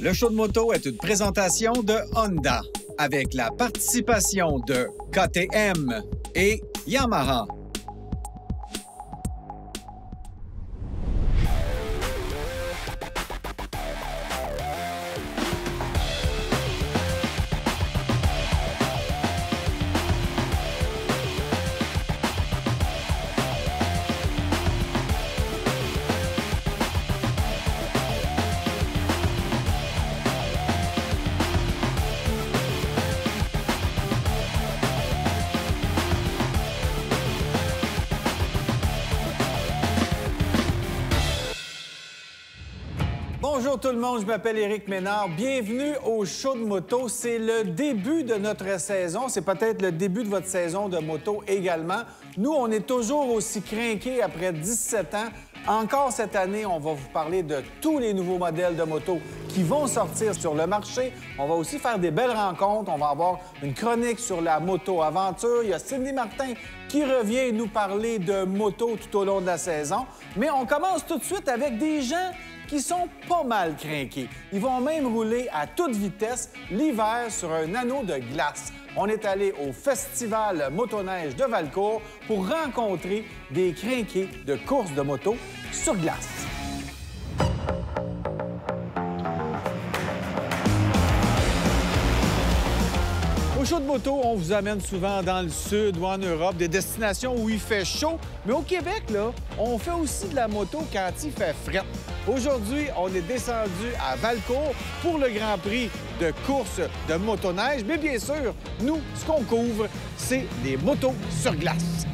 Le show de moto est une présentation de Honda avec la participation de KTM et Yamaha. Bonjour tout le monde, je m'appelle Éric Ménard. Bienvenue au show de moto. C'est le début de notre saison. C'est peut-être le début de votre saison de moto également. Nous, on est toujours aussi crinqués après 17 ans. Encore cette année, on va vous parler de tous les nouveaux modèles de moto qui vont sortir sur le marché. On va aussi faire des belles rencontres. On va avoir une chronique sur la moto-aventure. Il y a Cindy Martin qui revient nous parler de moto tout au long de la saison. Mais on commence tout de suite avec des gens qui sont pas mal crinqués. Ils vont même rouler à toute vitesse l'hiver sur un anneau de glace. On est allé au festival motoneige de Valcourt pour rencontrer des crinqués de course de moto sur glace. Au show de moto, on vous amène souvent dans le sud ou en Europe, des destinations où il fait chaud. Mais au Québec, là, on fait aussi de la moto quand il fait fret. Aujourd'hui, on est descendu à Valcourt pour le Grand Prix de course de motoneige. Mais bien sûr, nous, ce qu'on couvre, c'est des motos sur glace.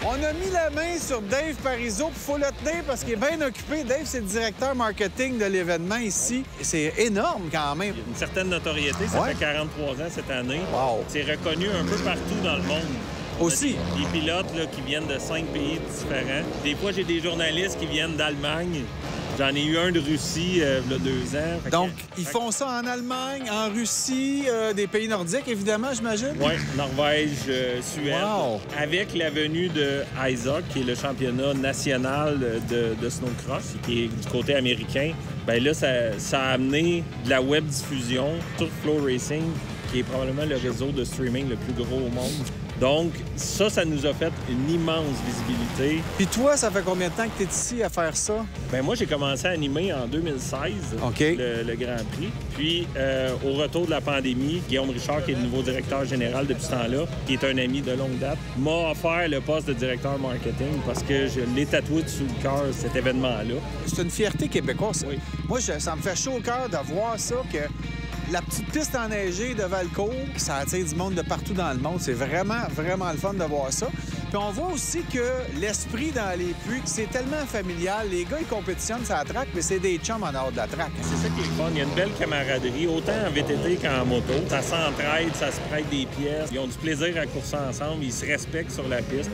On a mis la main sur Dave Parizeau, il faut le tenir parce qu'il est bien occupé. Dave, c'est le directeur marketing de l'événement ici. C'est énorme quand même. Il y a une certaine notoriété, ça fait 43 ans cette année. Wow. C'est reconnu un peu partout dans le monde. Aussi. Des pilotes là, qui viennent de 5 pays différents. Des fois, j'ai des journalistes qui viennent d'Allemagne. J'en ai eu un de Russie il y a 2 ans. Donc, ils font ça en Allemagne, en Russie, des pays nordiques, évidemment, j'imagine? Oui, Norvège, Suède. Wow. Avec la venue de ISOC, qui est le championnat national de snowcross, qui est du côté américain, bien là, ça a amené de la web diffusion sur Flow Racing, qui est probablement le réseau de streaming le plus gros au monde. Donc, ça nous a fait une immense visibilité. Puis toi, ça fait combien de temps que tu es ici à faire ça? Bien, moi, j'ai commencé à animer en 2016 OK. le Grand Prix. Puis, au retour de la pandémie, Guillaume Richard, qui est le nouveau directeur général depuis ce temps-là, qui est un ami de longue date, m'a offert le poste de directeur marketing parce que je l'ai tatoué dessus le cœur, cet événement-là. C'est une fierté québécoise, ça. Oui. Moi, ça me fait chaud au cœur de voir ça, que la petite piste enneigée de Valcourt, ça attire du monde de partout dans le monde. C'est vraiment, vraiment le fun de voir ça. Puis on voit aussi que l'esprit dans les puits, c'est tellement familial. Les gars, ils compétitionnent sur la track, mais c'est des chums en dehors de la track. C'est ça qui est le fun. Il y a une belle camaraderie, autant en VTT qu'en moto. Ça s'entraide, ça se prête des pièces. Ils ont du plaisir à courser ensemble. Ils se respectent sur la piste.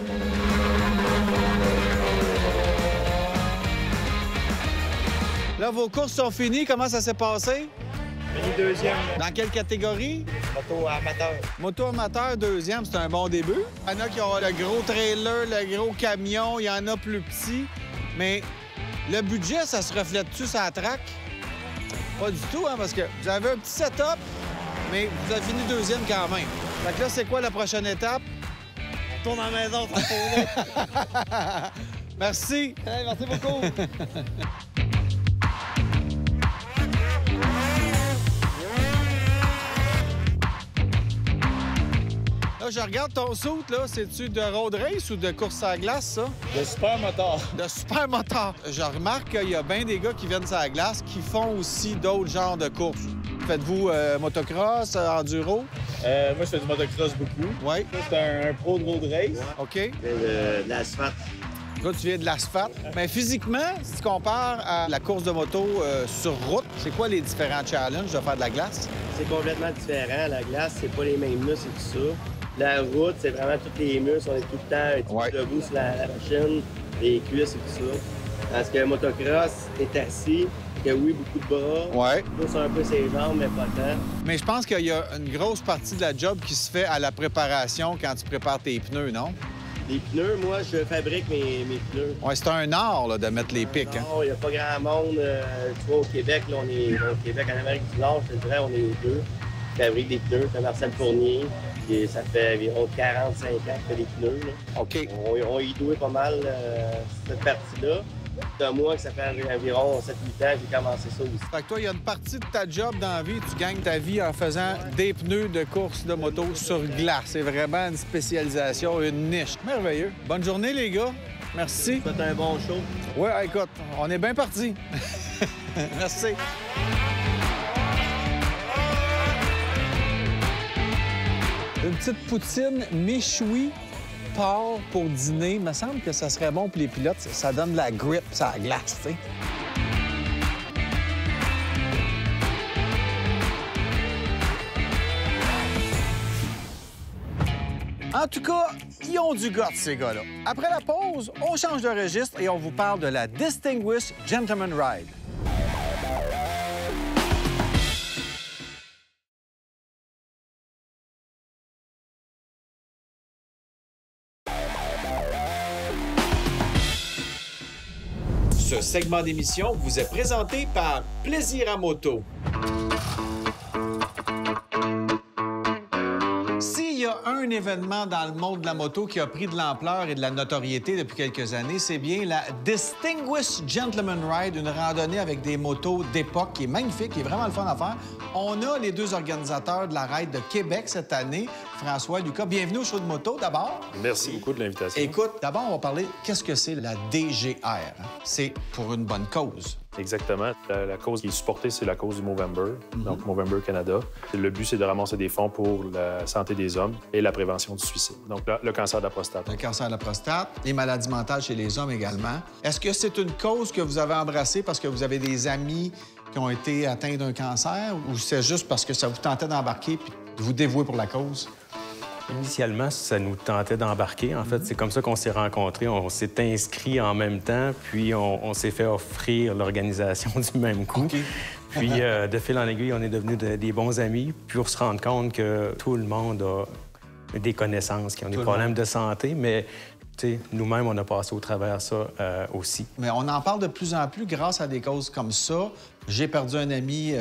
Là, vos courses sont finies. Comment ça s'est passé? Fini deuxième, Dans quelle catégorie? moto amateur. Moto amateur, deuxième, c'est un bon début. Il y en a qui ont le gros trailer, le gros camion, il y en a plus petits. Mais le budget, ça se reflète-tu sur la track? Pas du tout, hein, parce que vous avez un petit setup, mais vous avez fini deuxième quand même. Fait que là, c'est quoi la prochaine étape? On tourne à la maison, tranquille. Merci. Hey, merci beaucoup. Là, je regarde ton suit, là. C'est-tu de road race ou de course à glace, ça? Le super moteur. De super moteur. Je remarque qu'il y a bien des gars qui viennent sur la glace qui font aussi d'autres genres de courses. Faites-vous motocross, enduro? Moi, je fais du motocross beaucoup. Oui. Ça, c'est un pro de road race. OK. De l'asphalte. Toi, tu viens de l'asphalte. Mais physiquement, si tu compares à la course de moto sur route, c'est quoi les différents challenges de faire de la glace? C'est complètement différent. La glace, c'est pas les mêmes muscles et tout ça. La route, c'est vraiment tous les muscles. On est tout le temps un petit peu debout sur la machine, les cuisses et tout ça. Parce que le motocross est assis, que oui, beaucoup de bras. Ouais. Pousse un peu ses jambes, mais pas tant. Mais je pense qu'il y a une grosse partie de la job qui se fait à la préparation quand tu prépares tes pneus, non? Les pneus, moi, je fabrique mes pneus. Ouais, c'est un art là, de mettre les pics. Hein? Non, il n'y a pas grand monde. Tu vois, au Québec, là, on est au Québec, en Amérique du Nord, je te dirais, on est les deux. Je fabrique des pneus, c'est Marcel Fournier. Et ça fait environ 45 ans qu'il fait des pneus. Là. OK. On y doué pas mal cette partie-là. C'est moi que ça fait environ 7-8 ans que j'ai commencé ça aussi. Fait que toi, il y a une partie de ta job dans la vie, tu gagnes ta vie en faisant des pneus de course de moto sur glace. C'est vraiment une spécialisation, une niche. Merveilleux. Bonne journée, les gars. Merci. Faites un bon show. Ouais, écoute, on est bien partis. Merci. Une petite poutine méchouie part pour dîner. Il me semble que ça serait bon pour les pilotes. Ça donne de la grip, ça glace, tu sais. En tout cas, ils ont du goût, ces gars-là. Après la pause, on change de registre et on vous parle de la Distinguished Gentleman Ride. Ce segment d'émission vous est présenté par Plaisir à Moto. S'il y a un événement dans le monde de la moto qui a pris de l'ampleur et de la notoriété depuis quelques années, c'est bien la Distinguished Gentleman Ride, une randonnée avec des motos d'époque qui est magnifique, qui est vraiment le fun à faire. On a les deux organisateurs de la Ride de Québec cette année, François et Lucas. Bienvenue au show de moto, d'abord. Merci beaucoup de l'invitation. Écoute, d'abord, on va parler qu'est-ce que c'est la DGR. C'est pour une bonne cause. Exactement. La cause qui est supportée, c'est la cause du Movember, donc Movember Canada. Le but, c'est de ramasser des fonds pour la santé des hommes et la prévention du suicide. Donc, le cancer de la prostate. Le cancer de la prostate, les maladies mentales chez les hommes également. Est-ce que c'est une cause que vous avez embrassée parce que vous avez des amis qui ont été atteints d'un cancer ou c'est juste parce que ça vous tentait d'embarquer puis de vous dévouer pour la cause? Initialement, ça nous tentait d'embarquer. En fait, c'est comme ça qu'on s'est rencontrés. On s'est inscrits en même temps, puis on s'est fait offrir l'organisation du même coup. Okay. Puis, de fil en aiguille, on est devenus des bons amis, puis pour se rendre compte que tout le monde a des connaissances, qui ont des problèmes de santé, mais nous-mêmes, on a passé au travers ça aussi. Mais on en parle de plus en plus grâce à des causes comme ça. J'ai perdu un ami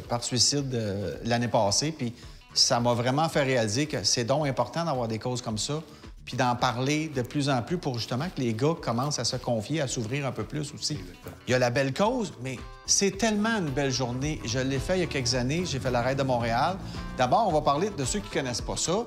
par suicide l'année passée, puis ça m'a vraiment fait réaliser que c'est donc important d'avoir des causes comme ça, puis d'en parler de plus en plus pour justement que les gars commencent à se confier, à s'ouvrir un peu plus aussi. Il y a la belle cause, mais c'est tellement une belle journée. Je l'ai fait il y a quelques années, j'ai fait la Ride de Montréal. D'abord, on va parler de ceux qui ne connaissent pas ça.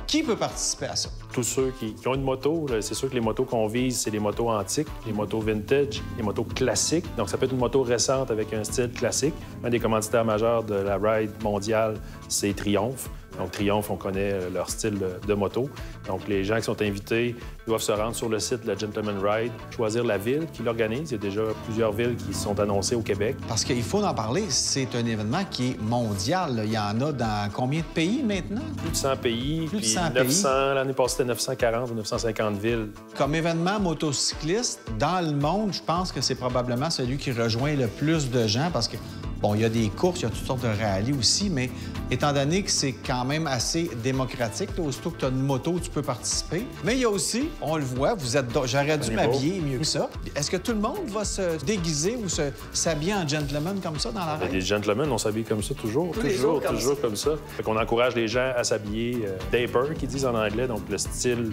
Qui peut participer à ça? Tous ceux qui ont une moto, c'est sûr que les motos qu'on vise, c'est les motos antiques, les motos vintage, les motos classiques. Donc, ça peut être une moto récente avec un style classique. Un des commanditaires majeurs de la Ride mondiale, c'est Triumph. Donc, Triumph, on connaît leur style de moto. Donc, les gens qui sont invités doivent se rendre sur le site de la Gentleman Ride, choisir la ville qui l'organise. Il y a déjà plusieurs villes qui sont annoncées au Québec. Parce qu'il faut en parler, c'est un événement qui est mondial. Là. Il y en a dans combien de pays maintenant? Plus de 100 pays. Plus de puis 100 900, l'année passée, c'était 940 ou 950 villes. Comme événement motocycliste, dans le monde, je pense que c'est probablement celui qui rejoint le plus de gens parce que, bon, il y a des courses, il y a toutes sortes de rallyes aussi, mais étant donné que c'est quand même assez démocratique, là, aussitôt que tu as une moto, tu peux participer. Mais il y a aussi, on le voit, vous êtes... J'aurais dû m'habiller mieux que ça. Est-ce que tout le monde va se déguiser ou s'habiller en gentleman comme ça dans la ride? Les gentlemen, on s'habille comme ça toujours. Toujours comme ça. Fait qu'on encourage les gens à s'habiller dapper, qu'ils disent en anglais, donc le style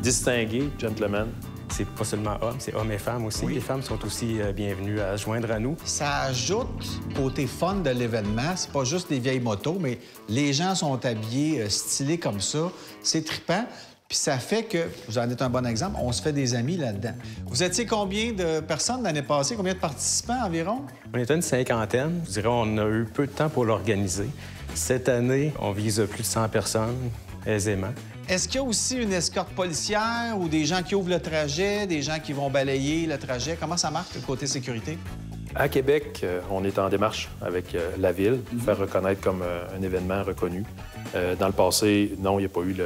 distingué, gentleman. C'est pas seulement hommes, c'est hommes et femmes aussi. Oui. Les femmes sont aussi bienvenues à se joindre à nous. Ça ajoute côté fun de l'événement. C'est pas juste des vieilles motos, mais les gens sont habillés stylés comme ça. C'est trippant. Puis ça fait que, vous en êtes un bon exemple, on se fait des amis là-dedans. Vous étiez combien de personnes l'année passée? Combien de participants environ? On était une cinquantaine. Je dirais on a eu peu de temps pour l'organiser. Cette année, on vise plus de 100 personnes aisément. Est-ce qu'il y a aussi une escorte policière ou des gens qui ouvrent le trajet, des gens qui vont balayer le trajet? Comment ça marche, le côté sécurité? À Québec, on est en démarche avec la Ville, faire reconnaître comme un événement reconnu. Dans le passé, non, il n'y a pas eu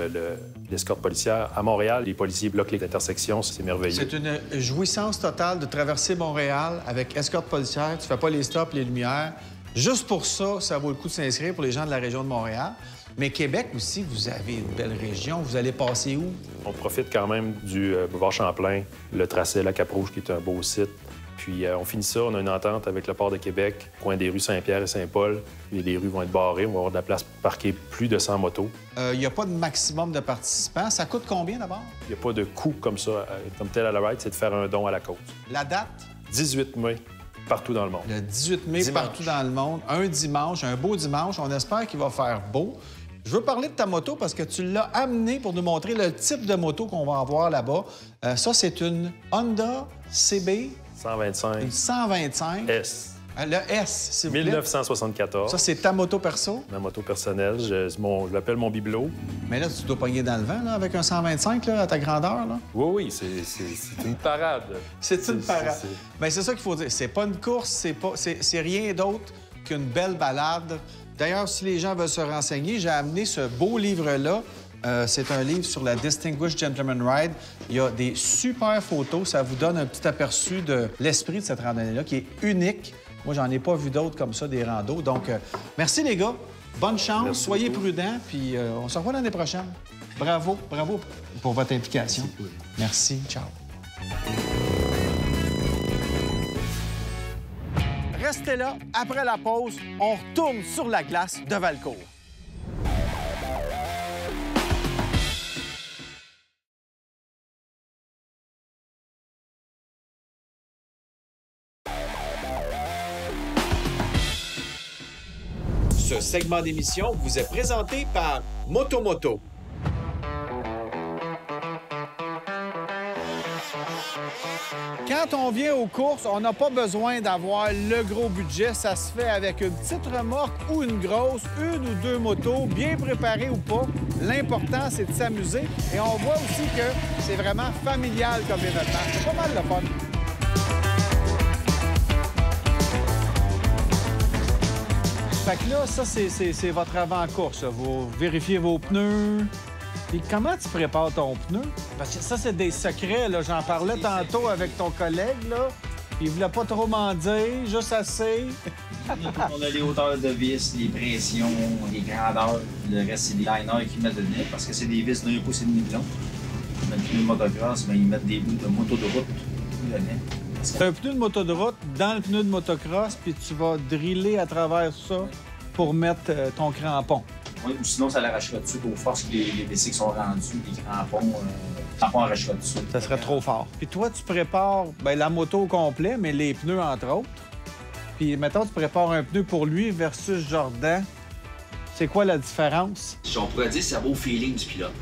l'escorte policière. À Montréal, les policiers bloquent les intersections, c'est merveilleux. C'est une jouissance totale de traverser Montréal avec escorte policière. Tu fais pas les stops, les lumières. Juste pour ça, ça vaut le coup de s'inscrire pour les gens de la région de Montréal. Mais Québec aussi, vous avez une belle région. Vous allez passer où? On profite quand même du boulevard Champlain, le tracé Lac-Cap-Rouge, qui est un beau site. Puis on finit ça, on a une entente avec le Port de Québec, coin des rues Saint-Pierre et Saint-Paul. Et les rues vont être barrées, on va avoir de la place pour parquer plus de 100 motos. Il n'y a pas de maximum de participants. Ça coûte combien d'abord? Il n'y a pas de coût comme ça, comme tel à la ride, c'est de faire un don à la cause. La date? 18 mai, partout dans le monde. Le 18 mai, Dimanche. partout dans le monde. Un dimanche, un beau dimanche. On espère qu'il va faire beau. Je veux parler de ta moto parce que tu l'as amenée pour nous montrer le type de moto qu'on va avoir là-bas. Ça, c'est une Honda CB 125 une 125. S. Le S, s'il vous plaît. 1974. Ça, c'est ta moto perso. Ma moto personnelle, je l'appelle mon bibelot. Mais là, tu dois pogner dans le vent, là, avec un 125, là, à ta grandeur, là. Oui, c'est une parade. C'est une parade. c'est- Bien, c'est ça qu'il faut dire. C'est pas une course, c'est rien d'autre qu'une belle balade. D'ailleurs, si les gens veulent se renseigner, j'ai amené ce beau livre-là. C'est un livre sur la Distinguished Gentleman Ride. Il y a des super photos. Ça vous donne un petit aperçu de l'esprit de cette randonnée-là, qui est unique. Moi, j'en ai pas vu d'autres comme ça, des randos. Donc, merci, les gars. Bonne chance. Merci Soyez beaucoup. prudents. Puis, on se revoit l'année prochaine. Bravo pour votre implication. Merci. Ciao. Restez là. Après la pause, on retourne sur la glace de Valcourt. Ce segment d'émission vous est présenté par Motomoto. Quand on vient aux courses, on n'a pas besoin d'avoir le gros budget. Ça se fait avec une petite remorque ou une grosse, une ou deux motos, bien préparées ou pas. L'important, c'est de s'amuser. Et on voit aussi que c'est vraiment familial comme événement. C'est pas mal le fun. Fait que là, ça, c'est votre avant-course. Ça. Vous vérifiez vos pneus. Puis comment tu prépares ton pneu? Parce que ça, c'est des secrets, là. J'en parlais tantôt avec ton collègue, là. Puis il voulait pas trop m'en dire, juste assez. On a les hauteurs de vis, les pressions, les grandeurs. Le reste, c'est des liners qu'ils mettent dedans parce que c'est des vis d'un pouce et demi de long. Le pneu de motocross, mais ils mettent des bouts de moto de route dedans. C'est un pneu de moto de route dans le pneu de motocross, puis tu vas driller à travers ça pour mettre ton crampon. Oui, ou sinon, ça l'arrachera dessus aux forces que les WC qui sont rendus, les crampons arrachera dessus. Ça serait trop fort. Puis toi, tu prépares bien, la moto au complet, mais les pneus, entre autres. Puis, mettons, tu prépares un pneu pour lui versus Jordan. C'est quoi la différence? Si on pourrait dire, c'est un beau feeling du pilote.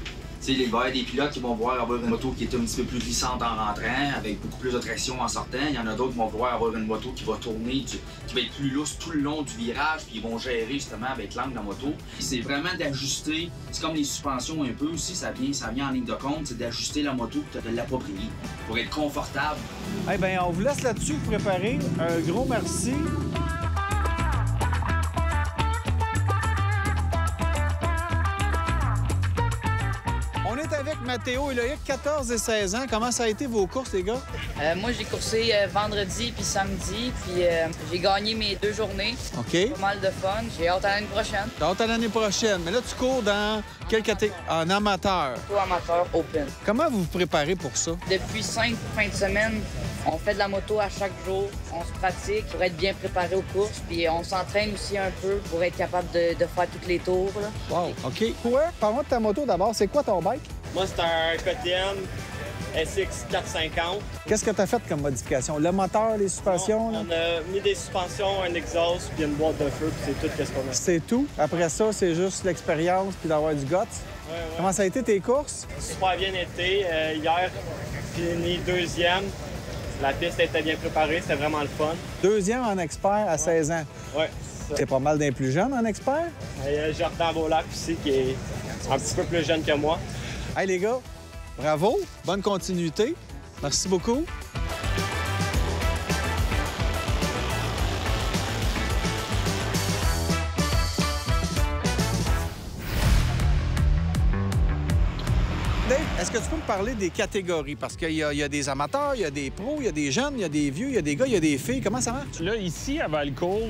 Tu sais, il va y avoir des pilotes qui vont vouloir avoir une moto qui est un petit peu plus glissante en rentrant, avec beaucoup plus de traction en sortant. Il y en a d'autres qui vont vouloir avoir une moto qui va tourner, qui va être plus lousse tout le long du virage, puis ils vont gérer justement avec l'angle de la moto. C'est vraiment d'ajuster, c'est comme les suspensions un peu aussi, ça vient en ligne de compte, c'est d'ajuster la moto, de l'approprier pour être confortable. Eh bien, on vous laisse là-dessus vous préparer. Un gros merci. On est avec Mathéo et Loïc, 14 et 16 ans. Comment ça a été vos courses, les gars? Moi, j'ai coursé vendredi puis samedi, puis j'ai gagné mes 2 journées. OK. Pas mal de fun. J'ai hâte à l'année prochaine. T'as hâte à l'année prochaine. Mais là, tu cours dans quelle catégorie? En amateur. Tout amateur, open. Comment vous vous préparez pour ça? Depuis 5 fins de semaine, on fait de la moto à chaque jour. On se pratique pour être bien préparé aux courses, puis on s'entraîne aussi un peu pour être capable de faire tous les tours. Là. Wow, OK. Quoi? Parle-moi de ta moto d'abord. C'est quoi ton bike? Moi, c'est un KTM SX 450. Qu'est-ce que tu as fait comme modification? Le moteur, les suspensions? là? On a mis des suspensions, un exhaust, puis une boîte de feu, puis c'est tout ce qu'on a. C'est tout. Après ça, c'est juste l'expérience puis d'avoir du guts. Ouais. Comment ça a été tes courses? Super bien été. Hier, fini 2e. La piste était bien préparée, c'était vraiment le fun. 2e en expert à 16 ans. Ouais, c'est ça. T'es pas mal d'un plus jeune en expert? Il y a Jordan Beaulac aussi, qui est un petit peu plus jeune que moi. Hey les gars, bravo, bonne continuité. Merci beaucoup. Dave, est-ce que tu peux me parler des catégories? Parce qu'il y a des amateurs, il y a des pros, il y a des jeunes, il y a des vieux, il y a des gars, il y a des filles. Comment ça marche? Là, ici, à Valcourt,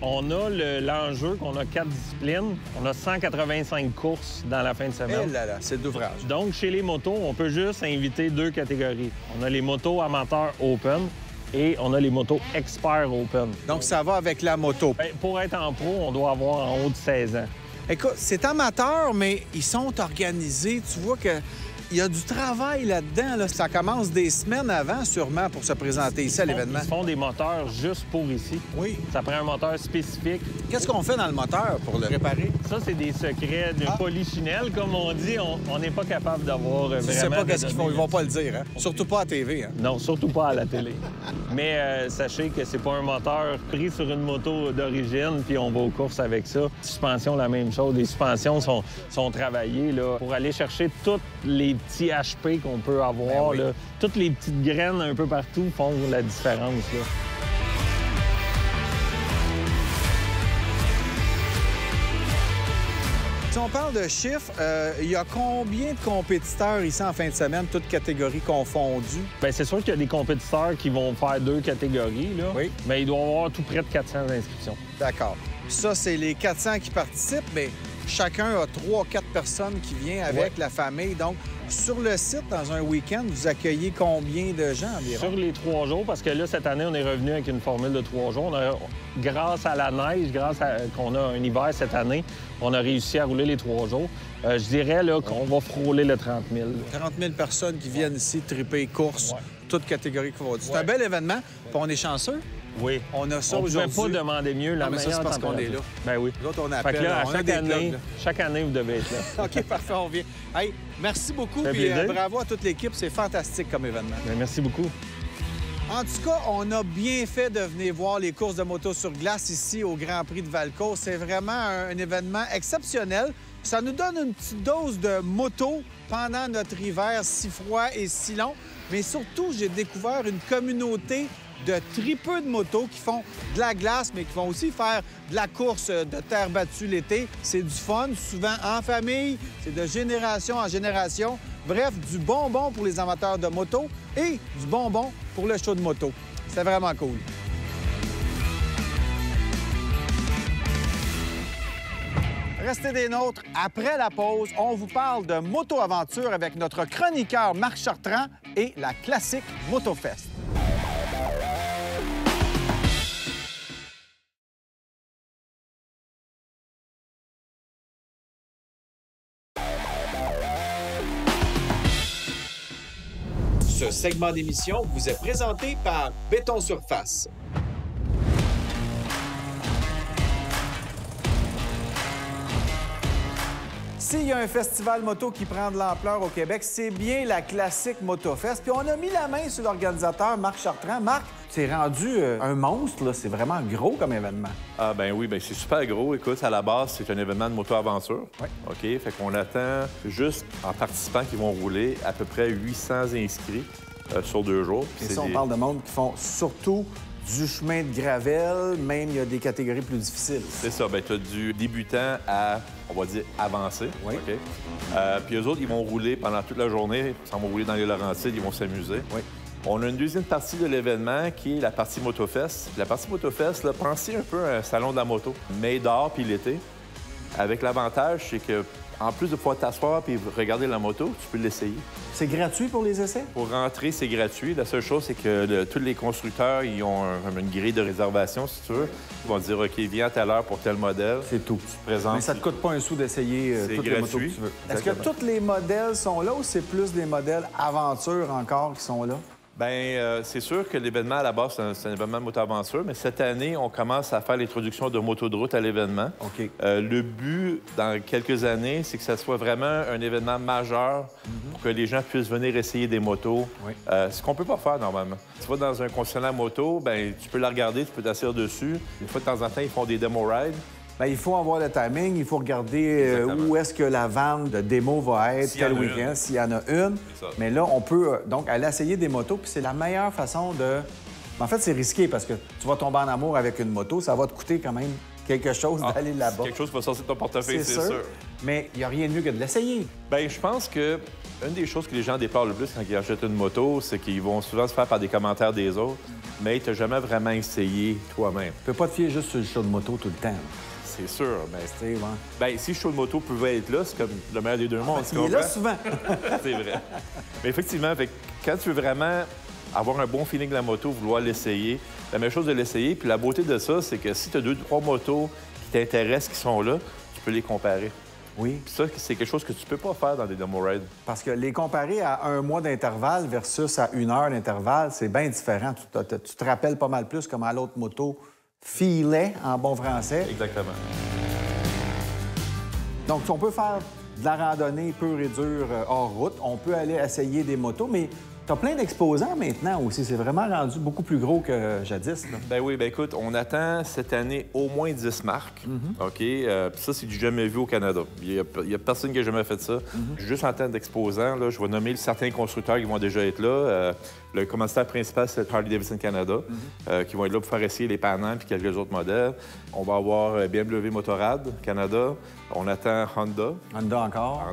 on a l'enjeu qu'on a 4 disciplines. On a 185 courses dans la fin de semaine. Eh là là, c'est d'ouvrage. Donc, chez les motos, on peut juste inviter 2 catégories. On a les motos amateurs open et on a les motos experts open. Donc, ça va avec la moto. Bien, pour être en pro, on doit avoir en haut de 16 ans. Écoute, c'est amateur, mais ils sont organisés. Tu vois que il y a du travail là-dedans. Là. Ça commence des semaines avant, sûrement, pour se présenter ici à l'événement. Ils font des moteurs juste pour ici. Oui. Ça prend un moteur spécifique. Qu'est-ce qu'on fait dans le moteur pour le réparer? Ça, c'est des secrets de polichinelle, comme on dit. On n'est pas capable d'avoir vraiment... Tu sais pas qu'est-ce qu'ils font. Ils vont pas le dire, hein? Surtout pas à TV, hein? Non, surtout pas à la télé. Mais sachez que c'est pas un moteur pris sur une moto d'origine, puis on va aux courses avec ça. Suspension, la même chose. Les suspensions sont travaillées là, pour aller chercher toutes les petits HP qu'on peut avoir. Ben oui. Là. Toutes les petites graines un peu partout font la différence. Là. Si on parle de chiffres, il y a combien de compétiteurs ici en fin de semaine, toutes catégories confondues? Bien, c'est sûr qu'il y a des compétiteurs qui vont faire 2 catégories, là. Oui. Mais il doit y avoir tout près de 400 inscriptions. D'accord. Ça, c'est les 400 qui participent, mais chacun a 3 ou 4 personnes qui viennent avec la famille. Donc, sur le site, dans un week-end, vous accueillez combien de gens environ? Sur les 3 jours, parce que là, cette année, on est revenu avec une formule de 3 jours. Grâce à la neige, qu'on a un hiver cette année, on a réussi à rouler les 3 jours. Je dirais là, qu'on va frôler le 30 000. 30 000 personnes qui viennent ici triper courses, toutes catégories confondues. C'est un bel événement, puis on est chanceux. Oui. On a ça on aujourd'hui. On ne pouvait pas demander mieux. La non, mais ça, c'est parce qu'on est là. Ben oui. Nous autres, on appelle. Fait que là, on a des blogs, là. chaque année, vous devez être là. OK, parfait, on vient. Hey, merci beaucoup, puis bravo à toute l'équipe. C'est fantastique comme événement. Bien, merci beaucoup. En tout cas, on a bien fait de venir voir les courses de moto sur glace ici au Grand Prix de Valcourt. C'est vraiment un événement exceptionnel. Ça nous donne une petite dose de moto pendant notre hiver si froid et si long. Mais surtout, j'ai découvert une communauté de tripeux de motos qui font de la glace, mais qui vont aussi faire de la course de terre battue l'été. C'est du fun, souvent en famille, c'est de génération en génération. Bref, du bonbon pour les amateurs de moto et du bonbon pour le show de moto. C'est vraiment cool. Restez des nôtres. Après la pause, on vous parle de moto-aventure avec notre chroniqueur Marc Chartrand et la classique MotoFest. Ce segment d'émission vous est présenté par Béton Surface. S'il y a un festival moto qui prend de l'ampleur au Québec, c'est bien la classique MotoFest. Puis on a mis la main sur l'organisateur, Marc Chartrand. Marc, c'est rendu un monstre, là. C'est vraiment gros comme événement. Ah ben oui, c'est super gros. Écoute, à la base, c'est un événement de moto-aventure. Oui. OK? Fait qu'on attend juste en participants qui vont rouler à peu près 800 inscrits sur 2 jours. Et ça, on parle de monde qui font surtout du chemin de gravel, même il y a des catégories plus difficiles. C'est ça. Bien, tu as du débutant à, on va dire, avancé. Oui. OK? Puis eux autres, ils vont rouler pendant toute la journée. Ils vont rouler dans les Laurentides, ils vont s'amuser. Oui. On a une deuxième partie de l'événement qui est la partie MotoFest. La partie MotoFest, là, pensez un peu à un salon de la moto, mais dehors puis l'été. Avec l'avantage, c'est que en plus de pouvoir t'asseoir et regarder la moto, tu peux l'essayer. C'est gratuit pour les essais? Pour rentrer, c'est gratuit. La seule chose, c'est que tous les constructeurs, ils ont une grille de réservation, si tu veux. Ils vont te dire, OK, viens à telle heure pour tel modèle. C'est tout. Tu te présentes. Mais ça te coûte pas un sou d'essayer toutes les motos que tu veux. Est-ce que tous les modèles sont là ou c'est plus des modèles aventure encore qui sont là? Bien, c'est sûr que l'événement, à la base, c'est un événement de moto-aventure, mais cette année, on commence à faire l'introduction de motos de route à l'événement. OK. Le but, dans quelques années, c'est que ça soit vraiment un événement majeur pour que les gens puissent venir essayer des motos. Oui. Ce qu'on peut pas faire normalement. Tu vas dans un concessionnaire moto, bien, tu peux la regarder, tu peux t'asseoir dessus. Une fois de temps en temps, ils font des demo rides. Bien, il faut avoir le timing, il faut regarder où est-ce que la vente de démo va être tel week-end, s'il y en a une. Mais là, on peut donc aller essayer des motos, puis c'est la meilleure façon de... En fait, c'est risqué parce que tu vas tomber en amour avec une moto, ça va te coûter quand même quelque chose d'aller là-bas. Quelque chose qui va sortir de ton portefeuille, c'est sûr. Mais il n'y a rien de mieux que de l'essayer. Bien, je pense que une des choses que les gens déplorent le plus quand ils achètent une moto, c'est qu'ils vont souvent se faire par des commentaires des autres, mais tu n'as jamais vraiment essayé toi-même. Tu peux pas te fier juste sur le show de moto tout le temps. C'est sûr, mais ouais. Bien, si le show de moto pouvait être là, c'est comme le meilleur des deux mondes. Il est là souvent. C'est vrai. Mais effectivement, quand tu veux vraiment avoir un bon feeling de la moto, vouloir l'essayer, la meilleure chose de l'essayer, puis la beauté de ça, c'est que si tu as 2-3 motos qui t'intéressent, qui sont là, tu peux les comparer. Oui. Puis ça, c'est quelque chose que tu peux pas faire dans des demo rides. Parce que les comparer à 1 mois d'intervalle versus à 1 heure d'intervalle, c'est bien différent. Tu te rappelles pas mal plus comment l'autre moto filait en bon français. Exactement. Donc, on peut faire de la randonnée pure et dure hors route. On peut aller essayer des motos, mais tu as plein d'exposants maintenant aussi. C'est vraiment rendu beaucoup plus gros que jadis. Là. Ben oui, ben écoute, on attend cette année au moins 10 marques. OK? Puis ça, c'est du jamais vu au Canada. Il y a personne qui a jamais fait ça. Juste en termes d'exposants, là, je vais nommer certains constructeurs qui vont déjà être là. Le commanditaire principal, c'est Harley-Davidson Canada, qui vont être là pour faire essayer les Pan-Am puis quelques autres modèles. On va avoir BMW Motorrad Canada. On attend Honda. Honda encore.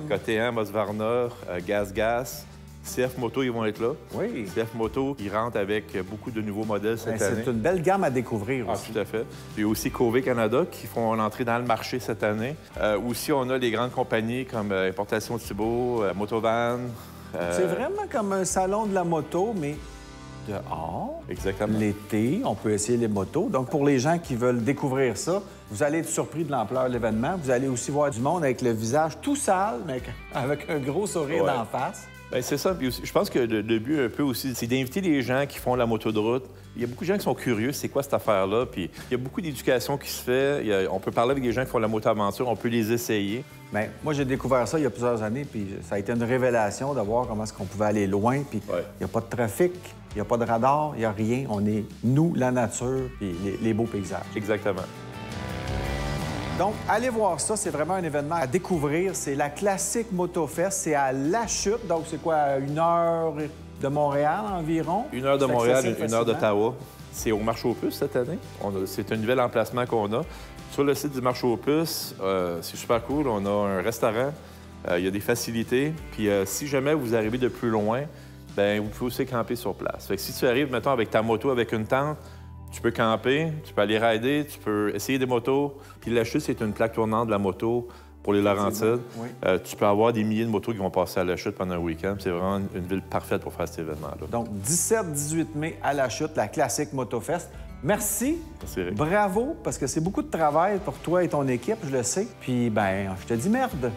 KTM, Husqvarna, Gas. CF Moto, ils vont être là. Oui. CF Moto, ils rentrent avec beaucoup de nouveaux modèles cette année. C'est une belle gamme à découvrir aussi. Tout à fait. Il y a aussi Covey Canada qui font l'entrée dans le marché cette année. Aussi, on a les grandes compagnies comme Importation Thibault, Motovan. C'est vraiment comme un salon de la moto, mais dehors. Exactement. L'été, on peut essayer les motos. Donc, pour les gens qui veulent découvrir ça, vous allez être surpris de l'ampleur de l'événement. Vous allez aussi voir du monde avec le visage tout sale, mais avec un gros sourire d'en face. Bien, c'est ça. Puis aussi, je pense que le but un peu aussi, c'est d'inviter les gens qui font la moto de route. Il y a beaucoup de gens qui sont curieux, c'est quoi cette affaire-là? Puis il y a beaucoup d'éducation qui se fait. On peut parler avec des gens qui font la moto-aventure, on peut les essayer. Bien, moi, j'ai découvert ça il y a plusieurs années, puis ça a été une révélation de voir comment est-ce qu'on pouvait aller loin. Puis il n'y a pas de trafic, il n'y a pas de radar, il n'y a rien. On est, nous, la nature, puis les beaux paysages. Exactement. Donc, allez voir ça. C'est vraiment un événement à découvrir. C'est la classique MotoFest. C'est à La Chute. Donc, c'est quoi, 1 heure de Montréal environ? 1 heure de Montréal, 1 heure d'Ottawa. C'est au Marché aux Puces cette année. C'est un nouvel emplacement qu'on a. Sur le site du Marché aux Puces, c'est super cool. On a un restaurant. Il y a des facilités. Puis si jamais vous arrivez de plus loin, bien, vous pouvez aussi camper sur place. Fait que si tu arrives, mettons, avec ta moto, avec une tente, tu peux camper, tu peux aller rider, tu peux essayer des motos. Puis La Chute, c'est une plaque tournante de la moto pour les Laurentides. Oui. Tu peux avoir des milliers de motos qui vont passer à La Chute pendant un week-end. C'est vraiment une ville parfaite pour faire cet événement-là. Donc, 17-18 mai à La Chute, la classique MotoFest. Merci. Merci, Eric. Bravo, parce que c'est beaucoup de travail pour toi et ton équipe, je le sais. Puis, ben, je te dis merde.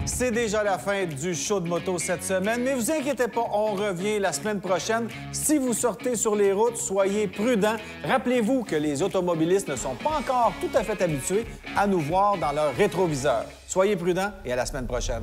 C'est déjà la fin du show de moto cette semaine, mais vous inquiétez pas, on revient la semaine prochaine. Si vous sortez sur les routes, soyez prudents. Rappelez-vous que les automobilistes ne sont pas encore tout à fait habitués à nous voir dans leur rétroviseur. Soyez prudents et à la semaine prochaine.